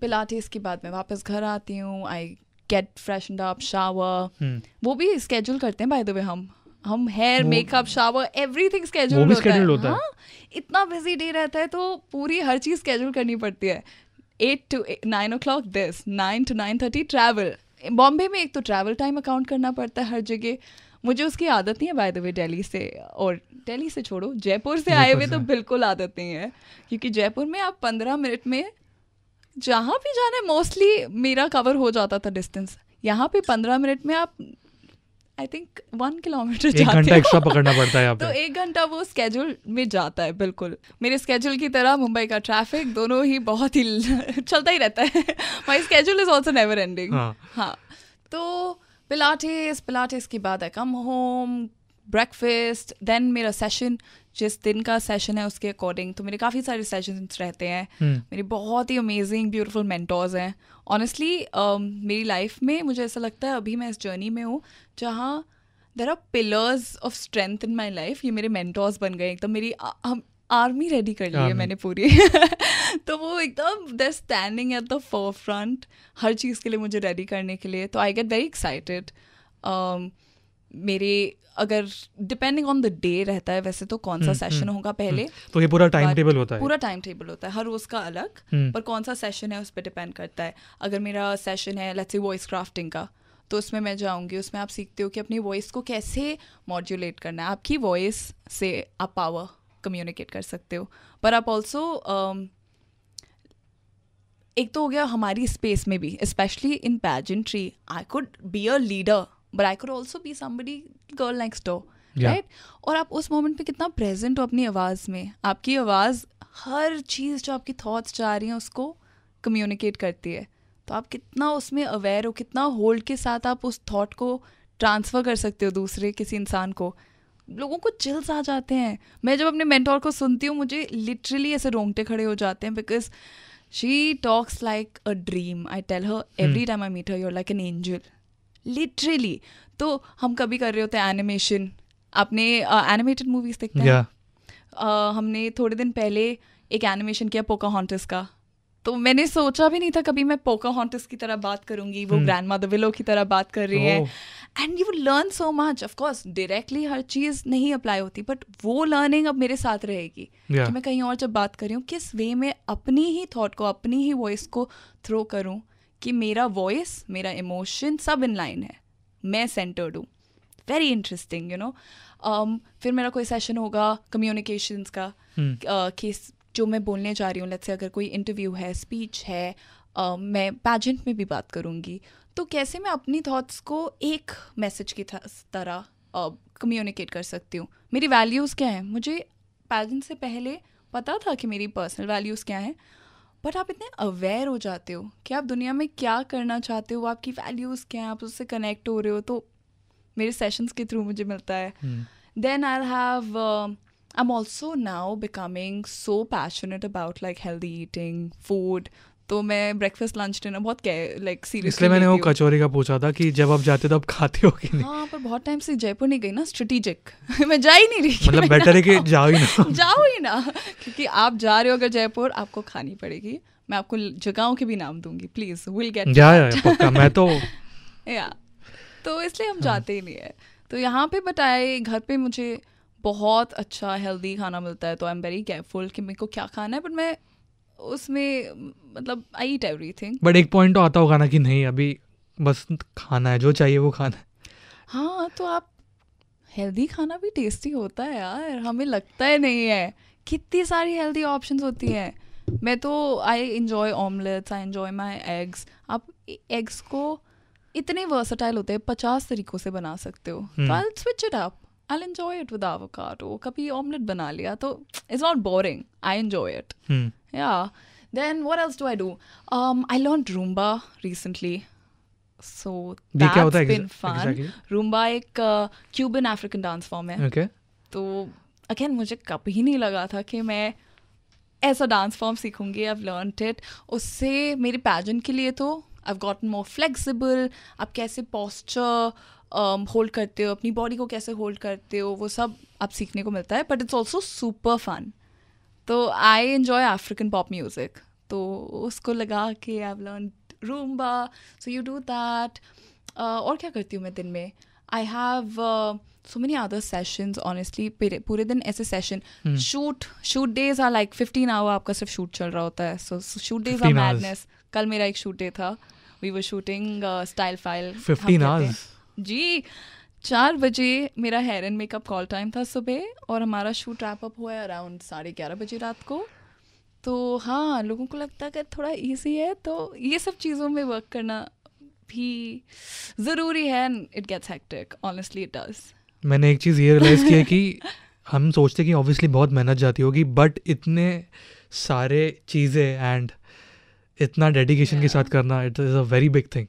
पिलाटेस के बाद मैं वापस घर आती हूँ, I get freshened up, shower. वो भी स्केड्यूल करते हैं बाय द वे हम hair makeup shower everything schedule होता है. हाँ, इतना बिजी डे रहता है तो पूरी हर चीज़ स्केड्यूल करनी पड़ती है. 8 to 9 o'clock this, 9 to 9:30 travel. Bombay में एक तो ट्रैवल टाइम अकाउंट करना पड़ता है हर जगह. मुझे उसकी आदत नहीं है बाय द वे दिल्ली से, और दिल्ली से छोड़ो जयपुर से आए हुए तो बिल्कुल आदत नहीं है, क्योंकि जयपुर में आप 15 मिनट में जहाँ भी जाना है मोस्टली मेरा कवर हो जाता था डिस्टेंस. यहाँ पे 15 मिनट में आप आई थिंक 1 किलोमीटर जाते हो. 1 घंटा एक्स्ट्रा पकड़ना पड़ता है यहाँ पे. तो 1 घंटा वो स्केड्यूल में जाता है. बिल्कुल मेरे स्केड्यूल की तरह मुंबई का ट्रैफिक दोनों ही बहुत ही चलता ही रहता है. माई schedule is also never ending. हाँ, तो पिलाटेस के बाद आई कम होम, ब्रेकफास्ट, देन मेरा सेशन, जिस दिन का सेशन है उसके अकॉर्डिंग. तो मेरे काफ़ी सारे सेशंस रहते हैं. मेरे बहुत ही अमेजिंग ब्यूटीफुल मेंटोर्स हैं. ऑनेस्टली मेरी लाइफ में मुझे ऐसा लगता है अभी मैं इस जर्नी में हूँ जहाँ there are pillars of strength in my life. ये मेरे मेंटोर्स बन गए एकदम. मेरी आर्मी रेडी कर ली है मैंने पूरी. तो वो एकदम they are standing at the forefront हर चीज़ के लिए मुझे रेडी करने के लिए. तो आई गेट वेरी एक्साइटेड. मेरे अगर डिपेंडिंग ऑन द डे रहता है वैसे तो कौन सा सेशन होगा पहले. तो ये पूरा टाइम टेबल होता है. पूरा टाइम टेबल होता है हर रोज़ का अलग, पर कौन सा सेशन है उस पर डिपेंड करता है. अगर मेरा सेशन है लेट्स से वॉइस क्राफ्टिंग का, तो उसमें मैं जाऊँगी. उसमें आप सीखते हो कि अपनी वॉइस को कैसे मॉड्यूलेट करना है. आपकी वॉइस से आप पावर कम्युनिकेट कर सकते हो, पर आप ऑल्सो एक तो हो गया हमारी स्पेस में भी, specially in pageantry I could be a leader but I could also be somebody girl next door, right. और आप उस मोमेंट पे कितना प्रेजेंट हो अपनी आवाज़ में. आपकी आवाज़ हर चीज़ जो आपकी थॉट्स जा रही हैं उसको कम्युनिकेट करती है. तो आप कितना उसमें अवेयर हो, कितना होल्ड के साथ आप उस थॉट को ट्रांसफ़र कर सकते हो दूसरे किसी इंसान को. लोगों को चिल्स आ जाते हैं. मैं जब अपने मेंटोर को सुनती हूँ मुझे लिटरली ऐसे रोंगटे खड़े हो जाते हैं, because she talks like a dream. I tell her every time I meet her, you are like an angel literally. तो हम कभी कर रहे होते हैं एनिमेशन. आपने एनिमेटेड मूवीज देखते हैं? हमने थोड़े दिन पहले एक एनिमेशन किया पोकाहॉन्टस का. तो मैंने सोचा भी नहीं था कभी मैं पोकाहॉन्टस की तरह बात करूंगी. वो ग्रैंडमदर विलो की तरह बात कर रही है. And you learn so much. Of course directly हर चीज़ नहीं अप्लाई होती, बट वो लर्निंग अब मेरे साथ रहेगी कि मैं कहीं और जब बात कर रही हूँ किस वे में अपनी ही थॉट को, अपनी ही वॉइस को थ्रो करूँ कि मेरा वॉइस, मेरा इमोशन सब इन लाइन है, मैं सेंटर्ड हूँ. Very interesting you know. फिर मेरा कोई सेशन होगा कम्युनिकेशंस का, कि जो मैं बोलने जा रही हूँ, लेट्स से अगर कोई इंटरव्यू है, स्पीच है, मैं पैजेंट में भी बात करूँगी, तो कैसे मैं अपनी थॉट्स को एक मैसेज की तरह कम्युनिकेट कर सकती हूँ. मेरी वैल्यूज़ क्या हैं, मुझे पैजेंट से पहले पता था कि मेरी पर्सनल वैल्यूज़ क्या हैं, बट आप इतने अवेयर हो जाते हो कि आप दुनिया में क्या करना चाहते हो, आपकी वैल्यूज़ क्या हैं, आप उससे कनेक्ट हो रहे हो. तो मेरे सेशंस के थ्रू मुझे मिलता है. Then I have I'm also now becoming so passionate about like healthy eating, food. तो मैं ब्रेकफास्ट लंच डिनर बहुत लाइक सीरियसली. इसलिए मैंने वो कचौरी का पूछा था कि जब आप जाते हो तो आप खाते हो कि नहीं. हाँ, पर बहुत टाइम से जयपुर नहीं गई ना, स्ट्रेटेजिक. मैं जा ही नहीं रही. मतलब बेटर है कि जाओ ही ना. जाओ ही ना, क्योंकि आप जा रहे हो अगर जयपुर, आपको खानी पड़ेगी. मैं आपको जगहों के भी नाम दूंगी, प्लीज विल गेट. या पक्का, मैं तो या तो इसलिए हम जाते ही नहीं है. तो यहाँ पे बताए घर पे मुझे बहुत अच्छा हेल्दी खाना मिलता है, तो आई एम वेरी केयरफुल कि मेरे को क्या खाना है, बट मैं उसमें मतलब आई ईट एवरीथिंग. बट एक पॉइंट तो आता होगा ना कि नहीं अभी बस खाना है, जो चाहिए वो खाना है. हाँ, तो आप हेल्दी खाना भी टेस्टी होता है यार, हमें लगता है नहीं है. कितनी सारी हेल्दी ऑप्शंस होती हैं. मैं तो I enjoy omelettes, I enjoy my eggs. आप एग्स को इतने वर्सटाइल होते हैं, 50 तरीक़ों से बना सकते हो. तो I will switch it up. I'll enjoy it with avocado. कभी ऑमलेट बना लिया तो it's not boring. I enjoy it. Yeah. Then what else do I do? I learned Roomba recently. So that's been fun. Exactly? Roomba एक Cuban African dance form है. Okay. तो again मुझे कभी नहीं लगा था कि मैं ऐसा डांस फॉर्म सीखूंगी, आई हैव लर्नड इट। उससे मेरे पैजेंट के लिए तो I have gotten more flexible. आप कैसे पोस्चर होल्ड करते हो, अपनी बॉडी को कैसे होल्ड करते हो, वो सब आप सीखने को मिलता है। But it's also super fun. तो I enjoy African pop music, तो उसको लगा के I have learn rumba, so you do that. और क्या करती हूँ मैं दिन में, I have so many other sessions honestly, पूरे दिन ऐसे session, shoot days are like 15 hour आपका सिर्फ शूट चल रहा होता है। So shoot days are madness. कल मेरा एक शूट डे था, we were shooting style file 15 hours ji. 4 बजे मेरा hair and makeup call time था सुबह, और हमारा शूट रैप अप हुआ है अराउंड 11:30 बजे रात को। तो हाँ, लोगों को लगता है कि थोड़ा ईजी है, तो ये सब चीज़ों में वर्क करना भी ज़रूरी है। It gets hectic, honestly it does. मैंने एक चीज़ ये रियलाइज़ किया कि हम सोचते कि ऑब्वियसली बहुत मेहनत जाती होगी, बट इतने सारे चीज़ें एंड इतना डेडिकेशन के साथ करना, it is a very big thing.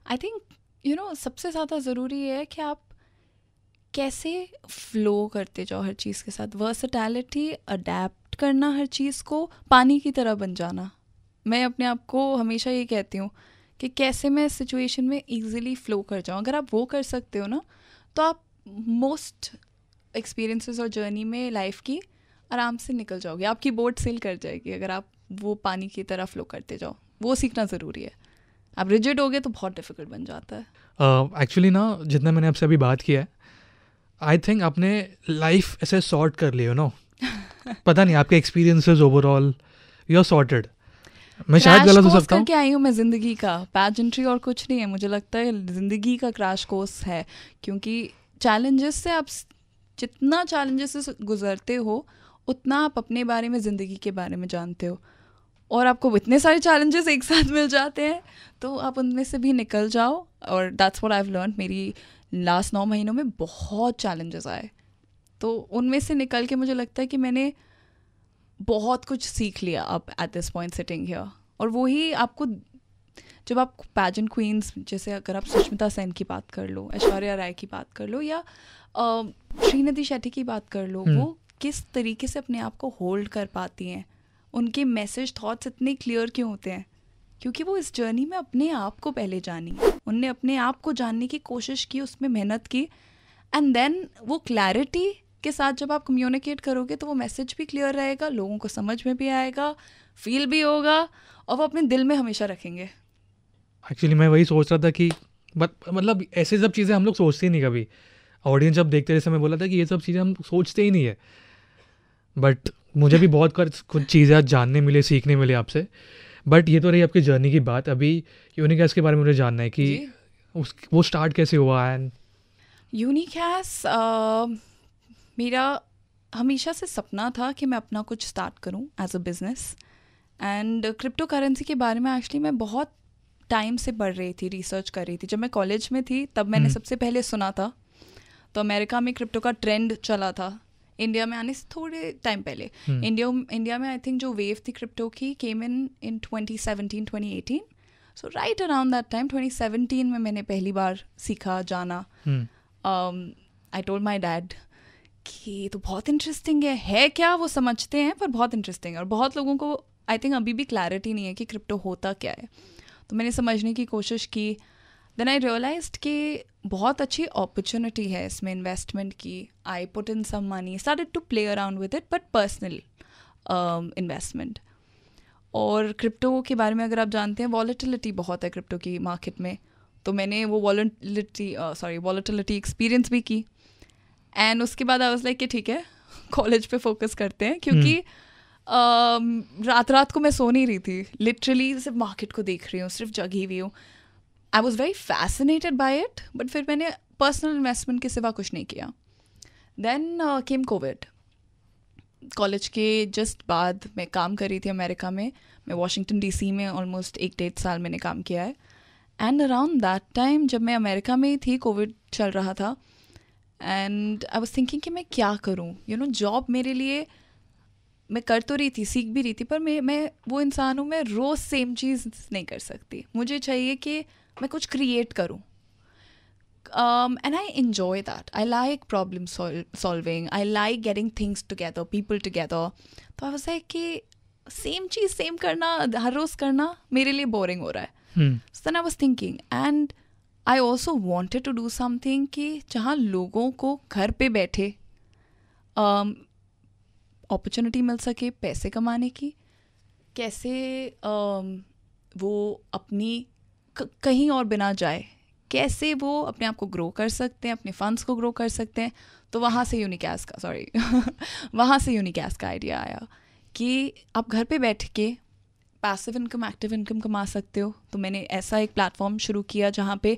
I think you know सबसे ज़्यादा ज़रूरी है कि आप कैसे फ्लो करते जाओ हर चीज़ के साथ। वर्सटैलिटी, अडेप्ट करना हर चीज़ को, पानी की तरह बन जाना। मैं अपने आप को हमेशा ये कहती हूँ कि कैसे मैं इस सिचुएशन में ईजिली फ्लो कर जाऊँ। अगर आप वो कर सकते हो ना, तो आप मोस्ट एक्सपीरियंसेस और जर्नी में लाइफ की आराम से निकल जाओगे। आपकी बोट सेल कर जाएगी अगर आप वो पानी की तरह फ्लो करते जाओ। वो सीखना ज़रूरी है। आप रिजिड हो गए तो बहुत डिफिकल्ट बन जाता है। एक्चुअली ना, जितना मैंने आपसे अभी बात किया है, आई थिंक आपने लाइफ ऐसे सॉर्ट कर लियो नो। पता नहीं, आपके experiences overall you are sorted. मैं शायद गलत हो सकता हूँ। करके आई हूँ मैं ज़िंदगी का, पैजेंट्री और कुछ नहीं है। मुझे लगता है ज़िंदगी का क्रैश कोर्स है, क्योंकि चैलेंजेस से आप जितना चैलेंजेस से गुजरते हो उतना आप अपने बारे में, ज़िंदगी के बारे में जानते हो। और आपको इतने सारे चैलेंजेस एक साथ मिल जाते हैं, तो आप उनमें से भी निकल जाओ। और that's what I have learned. मेरी लास्ट 9 महीनों में बहुत चैलेंजेस आए, तो उनमें से निकल के मुझे लगता है कि मैंने बहुत कुछ सीख लिया अब at this point sitting here. और वही आपको, जब आप पैजेंट क्वींस, जैसे अगर आप सुष्मिता सेन की बात कर लो, ऐश्वर्या राय की बात कर लो, या श्रीनिधि शेट्टी की बात कर लो, वो किस तरीके से अपने आप को होल्ड कर पाती हैं, उनके मैसेज थॉट्स इतने क्लियर क्यों होते हैं? क्योंकि वो इस जर्नी में अपने आप को पहले जानी, उनने अपने आप को जानने की कोशिश की, उसमें मेहनत की, एंड देन वो क्लैरिटी के साथ जब आप कम्युनिकेट करोगे तो वो मैसेज भी क्लियर रहेगा, लोगों को समझ में भी आएगा, फील भी होगा, और वो अपने दिल में हमेशा रखेंगे। एक्चुअली मैं वही सोच रहा था कि मतलब ऐसे सब चीज़ें हम लोग सोचते ही नहीं कभी। ऑडियंस जब देखते जैसे मैं बोला था कि ये सब चीज़ें हम सोचते ही नहीं है, बट मुझे भी बहुत कुछ चीज़ें आज जानने मिले, सीखने मिले आपसे। बट ये तो रही आपकी जर्नी की बात। अभी यूनिकैस के बारे में मुझे जानना है कि वो स्टार्ट कैसे हुआ। एंड यूनिकैस मेरा हमेशा से सपना था कि मैं अपना कुछ स्टार्ट करूं as a business. And crypto currency के बारे में एक्चुअली मैं बहुत टाइम से पढ़ रही थी, रिसर्च कर रही थी। जब मैं कॉलेज में थी तब मैंने सबसे पहले सुना था। तो अमेरिका में क्रिप्टो का ट्रेंड चला था, इंडिया में आने से थोड़े टाइम पहले। इंडिया में आई थिंक जो वेव थी क्रिप्टो की केम इन 2017-2018। सो राइट अराउंड दैट टाइम 2017 में मैंने पहली बार सीखा, जाना। आई टोल्ड माई डैड कि तो बहुत इंटरेस्टिंग है क्या, वो समझते हैं पर बहुत इंटरेस्टिंग है। और बहुत लोगों को आई थिंक अभी भी क्लैरिटी नहीं है कि क्रिप्टो होता क्या है। तो मैंने समझने की कोशिश की। देन आई रियलाइज्ड कि बहुत अच्छी अपॉर्चुनिटी है इसमें इन्वेस्टमेंट की। I put in some money, started to play around with it, but personal investment. और क्रिप्टो के बारे में अगर आप जानते हैं, वॉलेटिलिटी बहुत है क्रिप्टो की मार्केट में। तो मैंने वो वॉलेटिलिटी एक्सपीरियंस भी की। एंड उसके बाद आई वाज लाइक कि ठीक है, कॉलेज पे फोकस करते हैं, क्योंकि रात को मैं सो नहीं रही थी, लिटरली सिर्फ मार्केट को देख रही हूँ, सिर्फ जगी हुई हूँ। I was very fascinated by it, but फिर मैंने पर्सनल इन्वेस्टमेंट के सिवा कुछ नहीं किया। Then came Covid. कॉलेज के जस्ट बाद मैं काम कर रही थी अमेरिका में। मैं वाशिंगटन DC में ऑलमोस्ट 1-1.5 साल मैंने काम किया है। एंड अराउंड दैट टाइम जब मैं अमेरिका में ही थी, कोविड चल रहा था, एंड आई वाज थिंकिंग कि मैं क्या करूं। जॉब मेरे लिए, मैं कर तो रही थी, सीख भी रही थी, पर मैं वो इंसान हूँ, मैं रोज़ सेम चीज़ नहीं कर सकती। मुझे चाहिए कि मैं कुछ क्रिएट करूँ। and I enjoy that. I like problem solving. I like getting things together, people together. तो I was like कि सेम चीज़ सेम करना, हर रोज़ करना मेरे लिए बोरिंग हो रहा है. So then I was thinking, and I also wanted to do something कि जहाँ लोगों को घर पे बैठे अपॉर्चुनिटी मिल सके पैसे कमाने की, कैसे वो अपनी कहीं और बिना जाए, कैसे वो अपने आप को ग्रो कर सकते हैं, अपने फंड्स को ग्रो कर सकते हैं. तो वहाँ से यूनिकैश का आइडिया आया कि आप घर पे बैठ के पैसिव इनकम, एक्टिव इनकम कमा सकते हो. तो मैंने ऐसा एक प्लेटफॉर्म शुरू किया जहाँ पे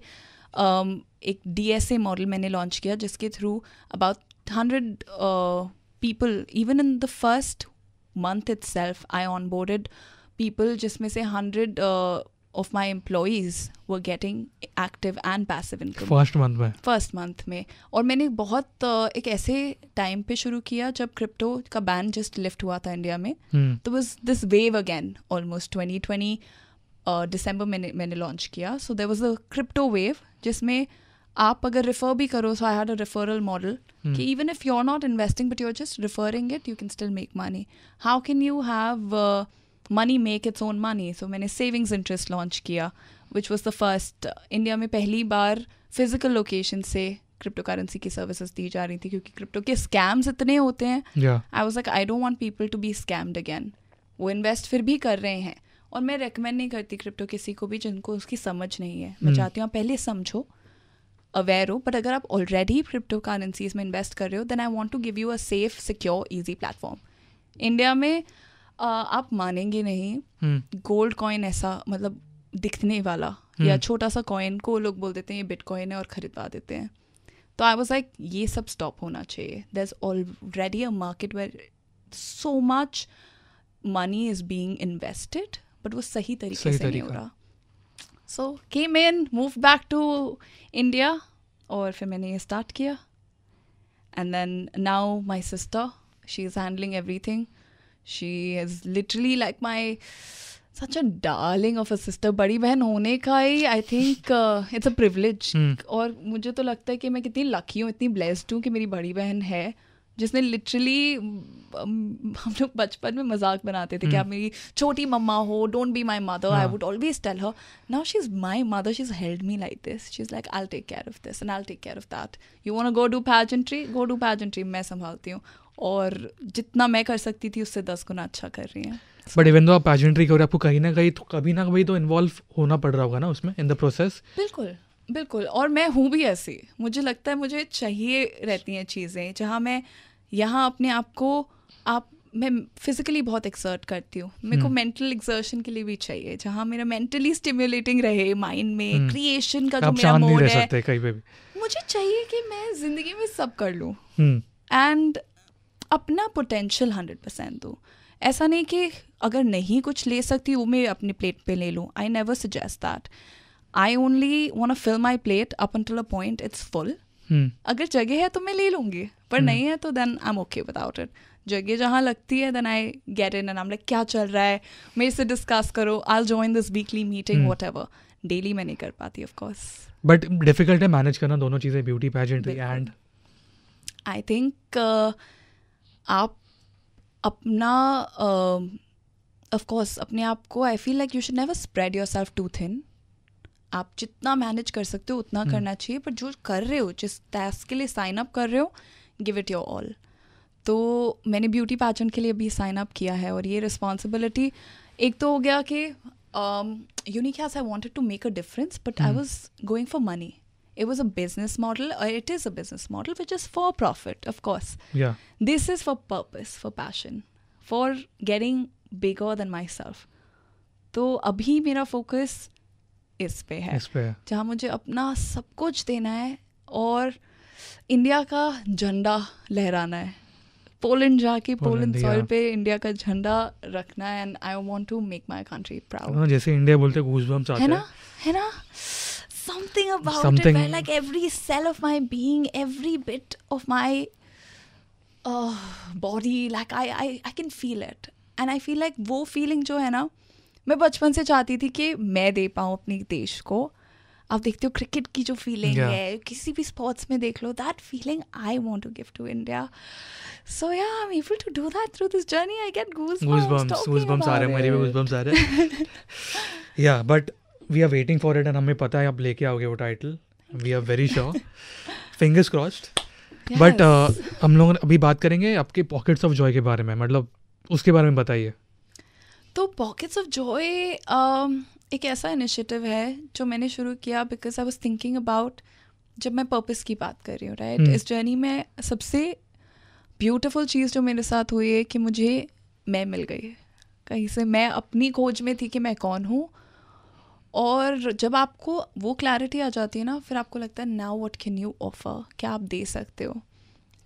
एक DSA मॉडल मैंने लॉन्च किया, जिसके through about 100 people, even in the first month itself, I onboarded people जिसमें से 100 of my employees were getting active and passive income. First month में. और मैंने बहुत एक ऐसे टाइम पे शुरू किया जब क्रिप्टो का बैन जस्ट लिफ्ट हुआ था इंडिया में. तो was this wave again, almost 2020 दिसंबर मैंने लॉन्च किया. So there was a crypto wave जिसमें आप अगर रेफर भी करो, so I had a referral model कि even if you are not investing but you are just referring it, you can still make money. How can you have money make its own money? So मैंने savings interest launch किया, which was the first. India में पहली बार physical location से cryptocurrency की services दी जा रही थी, क्योंकि क्रिप्टो के स्कैम्स इतने होते हैं. I was like I don't want people to be scammed again. वो इन्वेस्ट फिर भी कर रहे हैं, और मैं रेकमेंड नहीं करती क्रिप्टो किसी को भी जिनको उसकी समझ नहीं है. मैं चाहती हूँ आप पहले समझो, अवेयर हो, बट अगर आप ऑलरेडी क्रिप्टो करेंसीज में इन्वेस्ट कर रहे हो, then I want to give you a safe, secure, easy platform. India में आप मानेंगे नहीं, गोल्ड कॉइन ऐसा मतलब दिखने वाला या छोटा सा कॉइन को लोग बोल देते हैं ये बिटकॉइन है और खरीदवा देते हैं. तो आई वाज लाइक ये सब स्टॉप होना चाहिए. There is already a market where so much money is being invested, but वो सही तरीके से नहीं हो रहा. So came in, move back to India, और फिर मैंने ये स्टार्ट किया. And then now my sister, she is handling everything. She is literally like my such a darling of a sister. बड़ी बहन होने का ही I think it's a privilege. और मुझे तो लगता है कि मैं कितनी लकी हूँ, इतनी ब्लेस्ड हूँ कि मेरी बड़ी बहन है, जिसने लिटरली, हम लोग बचपन में मजाक बनाते थे कि आप मेरी छोटी मम्मा हो, don't be my mother. I would always tell her, now she is my mother, she is held me like this. She is like I will take care of this and I will take care of that. You want to go do pageantry, go do pageantry, मैं संभालती हूँ. और जितना मैं कर सकती थी उससे 10 गुना अच्छा कर रही हैं. बट इवन दो आप पैजेंट्री कर, आपको कहीं ना कहीं तो इन्वॉल्व होना पड़ रहा होगा ना उसमें, इन द प्रोसेस. बिल्कुल. और मैं हूँ भी ऐसी. मुझे लगता है मुझे चाहिए रहती हैं चीज़ें जहाँ मैं यहाँ अपने आप को मैं फिजिकली बहुत एक्सर्ट करती हूँ. मेरे को मेंटल एक्सर्शन के लिए भी चाहिए जहाँ मेरा मेंटली स्टिम्युलेटिंग रहे माइंड में. क्रिएशन का जो मेरा मोड है, कहीं पे भी मुझे चाहिए कि मैं जिंदगी में सब कर लूँ एंड अपना पोटेंशियल 100% दूँ. ऐसा नहीं कि अगर नहीं कुछ ले सकती वो मैं अपनी प्लेट पे ले लूँ. I never suggest that. I only want to fill my plate up until a point it's full. अगर जगह है तो मैं ले लूँगी, पर नहीं है तो then I am okay without it. जगह जहाँ लगती है then I get in and I am like क्या चल रहा है, मेरे से डिस्कस करो, I will join this weekly meeting, whatever. Daily मैं नहीं कर पाती ऑफ कोर्स. बट डिफिकल्ट है मैनेज करना दोनों चीज़ें, beauty pageantry and. I think आप अपना ऑफ कोर्स अपने आप को, I feel like you should never spread yourself too thin. आप जितना मैनेज कर सकते हो उतना करना चाहिए, पर जो कर रहे हो, जिस टास्क के लिए साइन अप कर रहे हो, गिव इट योर ऑल. तो मैंने ब्यूटी पैजेंट के लिए भी साइन अप किया है, और ये रिस्पॉन्सिबिलिटी एक तो हो गया कि Unicash I wanted to make a difference, but I was going for money. It was a business model, or it is a business model, which is for profit, of course. Yeah. This is for purpose, for passion, for getting bigger than myself. तो अभी मेरा focus इस पे है, जहाँ मुझे अपना सब कुछ देना है और इंडिया का झंडा लहराना है. पोलैंड जाके पोलैंड सॉइल पे इंडिया का झंडा रखना है, and I want to make my country proud. जैसे इंडिया बोलते गूज़बम्स आते हैं, है ना. Something about it, where like every cell of my being, every bit of my body, like I can feel it, and I feel like वो feeling जो है ना, मैं बचपन से चाहती थी कि मैं दे पाऊँ अपने देश को. आप देखते हो क्रिकेट की जो फीलिंग है, किसी भी स्पोर्ट्स में देख लो, that feeling I want to give to India. So yeah I am able to do that through this journey. I get goosebumps आ रहे हैं, मेरे भी गूज़बम्स आ रहे हैं. Yeah but we are waiting for it and हमें पता है आप लेके आओगे वो title. We are very sure. Fingers crossed. But हम लोग अभी बात करेंगे आपके पॉकेट्स ऑफ जॉय के बारे में. मतलब उसके बारे में बताइए. तो पॉकेट्स ऑफ जॉय एक ऐसा इनिशिएटिव है जो मैंने शुरू किया because I was thinking about, जब मैं पर्पस की बात कर रही हूँ राइट, इस जर्नी में सबसे ब्यूटीफुल चीज़ जो मेरे साथ हुई है कि मुझे मैं मिल गई कहीं से. मैं अपनी खोज में थी कि मैं कौन हूँ, और जब आपको वो क्लैरिटी आ जाती है ना, फिर आपको लगता है now what can you offer, क्या आप दे सकते हो.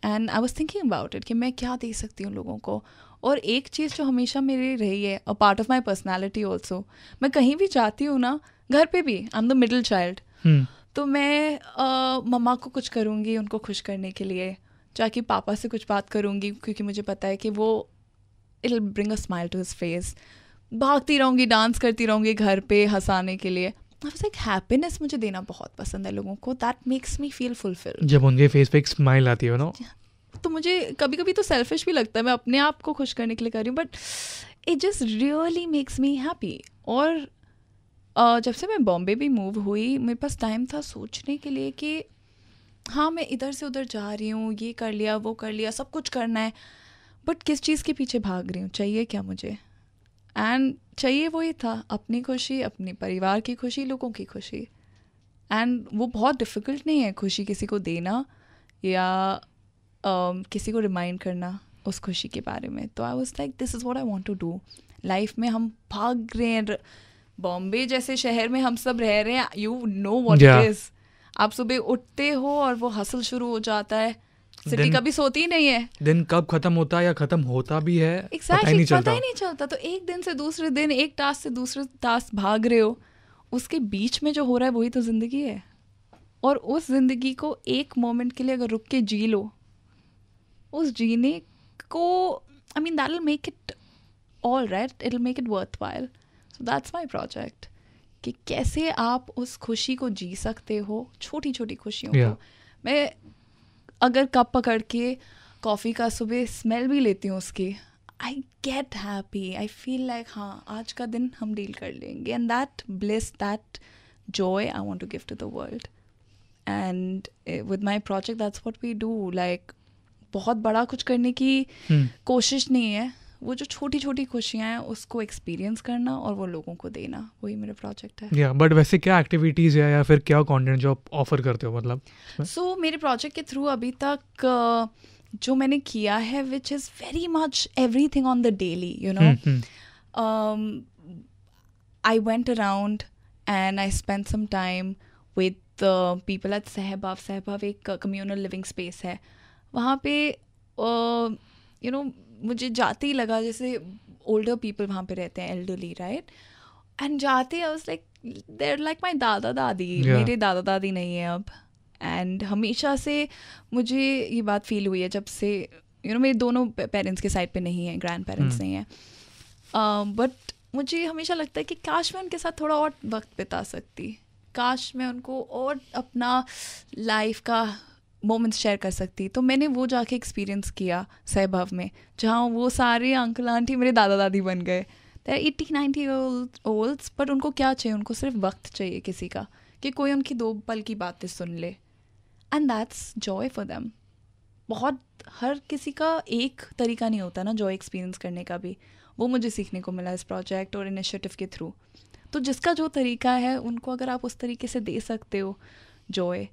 And I was thinking about it कि मैं क्या दे सकती हूँ लोगों को. और एक चीज़ जो हमेशा मेरी रही है, a part of my personality also, मैं कहीं भी जाती हूँ ना, घर पे भी I am the middle child, तो मैं मम्मा को कुछ करूँगी उनको खुश करने के लिए, जाके पापा से कुछ बात करूँगी क्योंकि मुझे पता है कि वो it will bring a smile to his face. भागती रहूँगी, डांस करती रहूँगी घर पे हंसाने के लिए. आई वाज लाइक हैप्पीनेस मुझे देना बहुत पसंद है लोगों को. That makes me feel fulfilled. जब उनके फेस पे एक स्माइल आती है ना, तो मुझे कभी कभी तो सेल्फिश भी लगता है, मैं अपने आप को खुश करने के लिए कर रही हूँ, but it just really makes me happy. और जब से मैं बॉम्बे भी मूव हुई, मेरे पास टाइम था सोचने के लिए कि हाँ मैं इधर से उधर जा रही हूँ, ये कर लिया वो कर लिया, सब कुछ करना है, बट किस चीज़ के पीछे भाग रही हूँ, चाहिए क्या मुझे. एंड चाहिए वही था, अपनी खुशी, अपने परिवार की खुशी, लोगों की खुशी. एंड वो बहुत डिफ़िकल्ट नहीं है खुशी किसी को देना या किसी को रिमाइंड करना उस खुशी के बारे में. तो I was like this is what I want to do. Life में हम भाग रहे हैं, बॉम्बे जैसे शहर में हम सब रह रहे हैं, you know what it is. आप सुबह उठते हो और वो हसल शुरू हो जाता है. सिटी कभी सोती ही नहीं है, दिन कब खत्म होता है या खत्म होता भी है पता ही नहीं चलता. तो एक दिन से दूसरे दिन, एक टास्क से दूसरे टास्क भाग रहे हो, उसके बीच में जो हो रहा है वही तो ज़िंदगी है. और उस ज़िंदगी को एक मोमेंट के लिए अगर रुक के जी लो, उस जीने को, I mean that will make it all right, it will make it worthwhile. So that's my project कि कैसे आप उस खुशी को जी सकते हो, छोटी छोटी खुशियों को. मैं अगर कप पकड़ के कॉफ़ी का सुबह स्मेल भी लेती हूँ उसकी, I get happy. I feel like हाँ आज का दिन हम डील कर लेंगे. And that bliss, that joy I want to give to the world. And with my project that's what we do. Like बहुत बड़ा कुछ करने की कोशिश नहीं है, वो जो छोटी छोटी खुशियाँ हैं उसको एक्सपीरियंस करना और वो लोगों को देना, वही मेरा प्रोजेक्ट है. या बट वैसे क्या एक्टिविटीज़ है या फिर क्या कंटेंट जो आप ऑफर करते हो मतलब? सो मेरे प्रोजेक्ट के थ्रू अभी तक जो मैंने किया है, which is very much everything on the daily, you know. I went around and I spend some time with people at Sahbab. Sahbab एक कम्युनल लिविंग स्पेस है. वहाँ पे यू नो मुझे जाते ही लगा जैसे ओल्डर पीपल वहाँ पे रहते हैं, एल्डरली राइट. एंड जाते I was like there like my dada dadi. मेरे दादा दादी नहीं है अब. एंड हमेशा से मुझे ये बात फील हुई है जब से, यू नो, मेरे दोनों पेरेंट्स के साइड पे नहीं है, ग्रैंड पेरेंट्स नहीं है, बट मुझे हमेशा लगता है कि काश मैं उनके साथ थोड़ा और वक्त बिता सकती, काश मैं उनको और अपना लाइफ का मोमेंट्स शेयर कर सकती. तो मैंने वो जाके एक्सपीरियंस किया सहबाब में, जहाँ वो सारे अंकल आंटी मेरे दादा दादी बन गए. दे 80-90 ओल्ड्स, बट उनको क्या चाहिए, उनको सिर्फ वक्त चाहिए किसी का, कि कोई उनकी 2 पल की बातें सुन ले. And that's Joy for them. बहुत हर किसी का एक तरीका नहीं होता ना जॉय एक्सपीरियंस करने का भी. वो मुझे सीखने को मिला इस प्रोजेक्ट और इनिशिएटिव के थ्रू. तो जिसका जो तरीका है उनको अगर आप उस तरीके से दे सकते हो जॉय,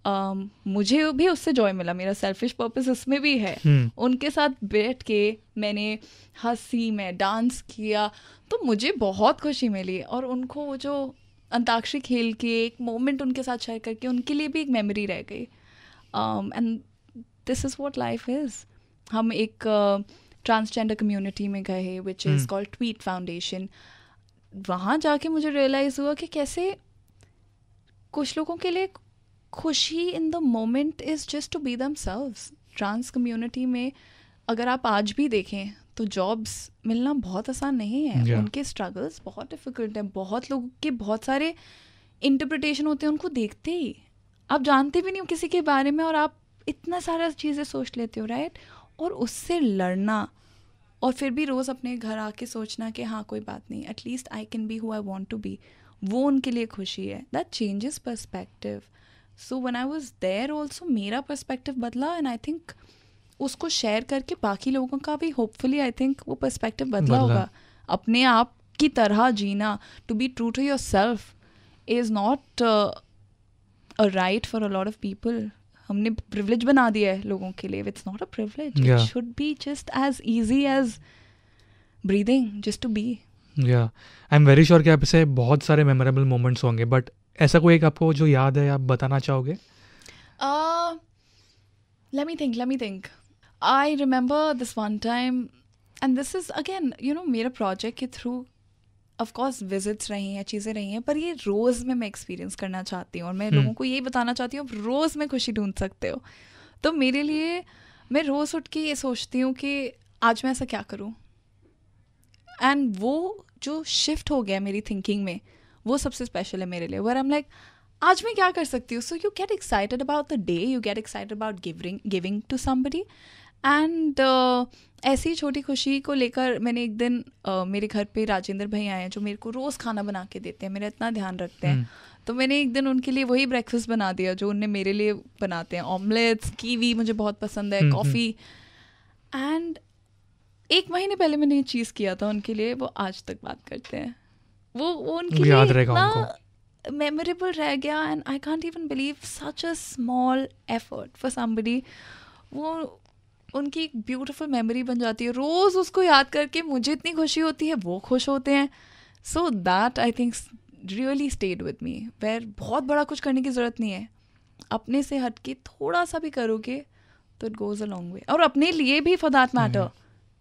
मुझे भी उससे जॉय मिला. मेरा सेल्फिश पर्पस उसमें भी है. उनके साथ बैठ के मैंने हंसी, मैं डांस किया, तो मुझे बहुत खुशी मिली. और उनको वो जो अंताक्षरी खेल के एक मोमेंट उनके साथ शेयर करके उनके लिए भी एक मेमोरी रह गई. And this is what life is. हम एक ट्रांसजेंडर कम्युनिटी में गए which is called tweet foundation. वहाँ जाके मुझे रियलाइज़ हुआ कि कैसे कुछ लोगों के लिए खुशी in the moment is just to be themselves. Trans community में अगर आप आज भी देखें तो जॉब्स मिलना बहुत आसान नहीं है. उनके स्ट्रगल्स बहुत डिफ़िकल्ट हैं. बहुत लोगों के बहुत सारे इंटरप्रिटेशन होते हैं उनको देखते ही, आप जानते भी नहीं हो किसी के बारे में और आप इतना सारा चीज़ें सोच लेते हो, राइट? और उससे लड़ना और फिर भी रोज़ अपने घर आके सोचना कि हाँ कोई बात नहीं, at least I can be who I want to be, वो उनके लिए खुशी है. That changes perspective. So when I was there also मेरा पर्सपेक्टिव बदला, एंड आई थिंक उसको शेयर करके बाकी लोगों का भी होपफुली आई थिंक वो पर्सपेक्टिव बदला होगा. अपने आप की तरह जीना, to be true to your self is not a right for a lot of people. हमने प्रिविलेज बना दिया है लोगों के लिए. It's not a privilege, it should be just as easy as breathing, just to be. या I am very sure कि आप इसे बहुत सारे मेमोरेबल मोमेंट्स होंगे, बट ऐसा कोई एक आपको जो याद है आप बताना चाहोगे? Let me think. I remember this one time, and this is again, मेरा प्रोजेक्ट के थ्रू ऑफ कोर्स विजिट्स रही हैं, चीज़ें रही हैं, पर ये रोज़ में मैं एक्सपीरियंस करना चाहती हूँ और मैं लोगों को यही बताना चाहती हूँ, रोज़ में खुशी ढूंढ सकते हो. तो मेरे लिए मैं रोज़ उठ के ये सोचती हूँ कि आज मैं ऐसा क्या करूँ, एंड वो जो शिफ्ट हो गया मेरी थिंकिंग में वो सबसे स्पेशल है मेरे लिए. वर आई एम लाइक आज मैं क्या कर सकती हूँ. So you get excited about the day, you get excited about giving to somebody. And ऐसी छोटी खुशी को लेकर मैंने एक दिन मेरे घर पे राजेंद्र भाई आए हैं जो मेरे को रोज़ खाना बना के देते हैं, मेरा इतना ध्यान रखते हैं. तो मैंने एक दिन उनके लिए वही ब्रेकफास्ट बना दिया जो उनने मेरे लिए बनाते हैं. ऑमलेट्स, कीवी मुझे बहुत पसंद है, कॉफ़ी. एंड 1 महीने पहले मैंने ये चीज़ किया था उनके लिए, वो आज तक बात करते हैं. वो उनके लिए इतना मेमोरेबल रह गया. And I can't even believe such a small effort for somebody, वो उनकी एक ब्यूटीफुल मेमोरी बन जाती है. रोज़ उसको याद करके मुझे इतनी खुशी होती है, वो खुश होते हैं. So that I think really stayed with me, where बहुत बड़ा कुछ करने की ज़रूरत नहीं है, अपने से हट के थोड़ा सा भी करोगे तो it goes a long way. और अपने लिए भी for that matter.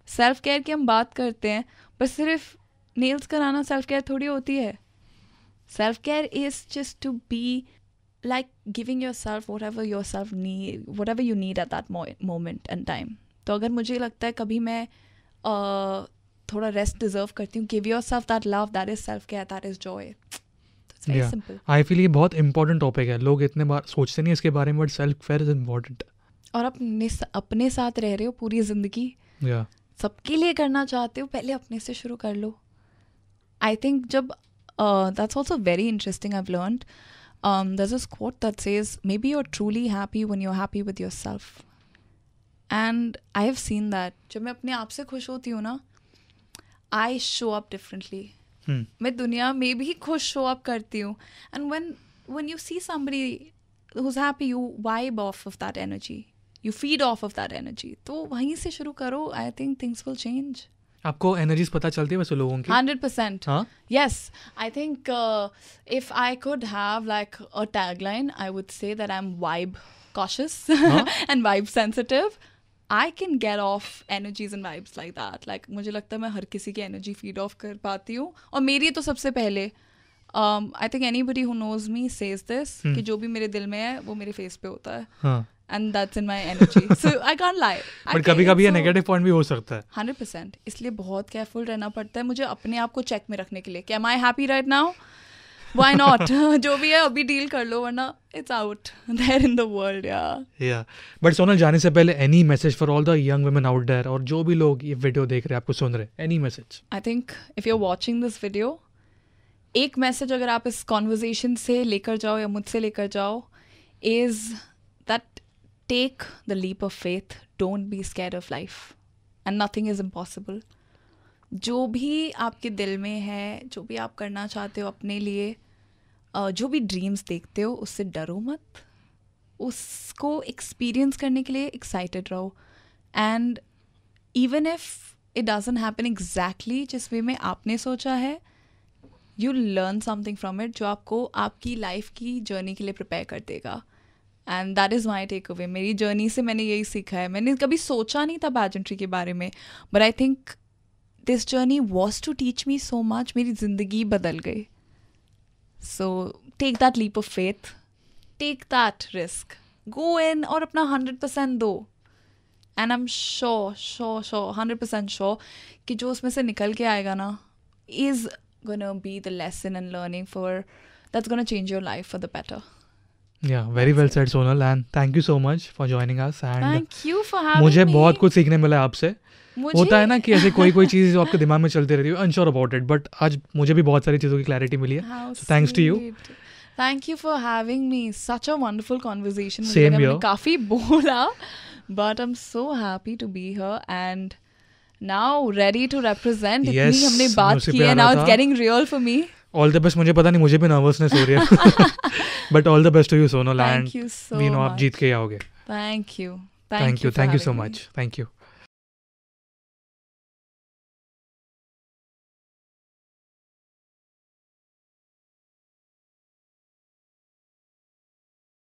Self care की हम बात करते हैं, पर सिर्फ नेल्स कराना सेल्फ केयर थोड़ी होती है. Self care is just to be like giving yourself whatever you need at that moment and time. तो अगर मुझे लगता है कभी मैं थोड़ा रेस्ट डिजर्व करती हूँ, give yourself that love, that is self care, that is joy. It's very simple. I feel ये बहुत important topic है, लोग इतने बार सोचते नहीं इसके बारे में, but self care is important. और अपने साथ रह रहे हो पूरी जिंदगी, सबके लिए करना चाहते हो, पहले अपने से शुरू कर लो. I think जब that's also very interesting, I've learned. There's this quote that says, maybe you're truly happy when you're happy with yourself. And I have seen that. जब मैं अपने आप से खुश होती हूँ ना, I show up differently. मैं दुनिया में भी खुश show up करती हूँ. And when you see somebody who's happy, you vibe off of that energy. You feed off of that energy. तो वहीं से शुरू करो. I think things will change. आपको एनर्जीज पता चलती है वैसे लोगों की? 100%. Yes, I think if I could have like a tagline, I would say that I'm vibe cautious and vibe sensitive. I can get off energies and vibes like that. Like मुझे लगता है मैं हर किसी की एनर्जी फीड ऑफ कर पाती हूँ, और मेरी तो सबसे पहले I think anybody who knows me says this कि जो भी मेरे दिल में है वो मेरे फेस पे होता है. And that's in my energy. So I can't lie. But कभी-कभी ये नेगेटिव पॉइंट भी हो सकता है. 100%. इसलिए बहुत केयरफुल रहना पड़ता है मुझे अपने आप को चेक में रखने के लिए कि am I happy right now? Why not? जो भी है अभी डील कर लो, वरना it's out there in the world. Yeah. But Sonal, जाने से पहले any message for all the young women out there, और जो भी लोग ये वीडियो देख रहे हैं, आपको सुन रहे हैं, any message? I think if you're watching this video, एक मैसेज अगर आप इस कॉन्वर्जेशन से लेकर जाओ या मुझसे लेकर जाओ is that take the leap of faith. Don't be scared of life. And nothing is impossible. जो भी आपके दिल में है, जो भी आप करना चाहते हो अपने लिए, जो भी ड्रीम्स देखते हो, उससे डरो मत. उसको एक्सपीरियंस करने के लिए एक्साइटेड रहो. And even if it doesn't happen exactly जिस वे में आपने सोचा है, you learn something from it जो आपको आपकी लाइफ की जर्नी के लिए प्रिपेयर कर देगा. And that is my takeaway. मेरी जर्नी से मैंने यही सीखा है. मैंने कभी सोचा नहीं था पैजेंट्री के बारे में, but I think this journey was to teach me so much. मेरी ज़िंदगी बदल गई. So take that leap of faith, take that risk, go in और अपना 100% दो. And I am sure 100% sure कि जो उसमें से निकल के आएगा ना is gonna be the lesson and learning for that's going to change your life for the better. Yeah, very well said, Sonal, and thank you so much for joining us. And thank you for having मुझे me. बहुत कुछ सीखने मिला है आपसे. होता है ना कि ऐसे कोई चीज़ जो आपके दिमाग में चलती रहती है, अनश्योर अबाउट इट, बट आज मुझे भी बहुत सारी चीज़ों की क्लैरिटी मिली है. So thanks to you. Thank you for having me. Such a wonderful conversation. Same here. मैंने काफ़ी बोला, but I'm so happy to be here and now ready to represent. Yes, इतनी हमने बात की है, now it's getting real for me. All the best. मुझे पता नहीं, मुझे भी नर्वसनेस हो रही है, but all the best to you Sonal, and Thank you so we know much. आप जीत के आओगे. Thank you. Thank you so much. Thank you.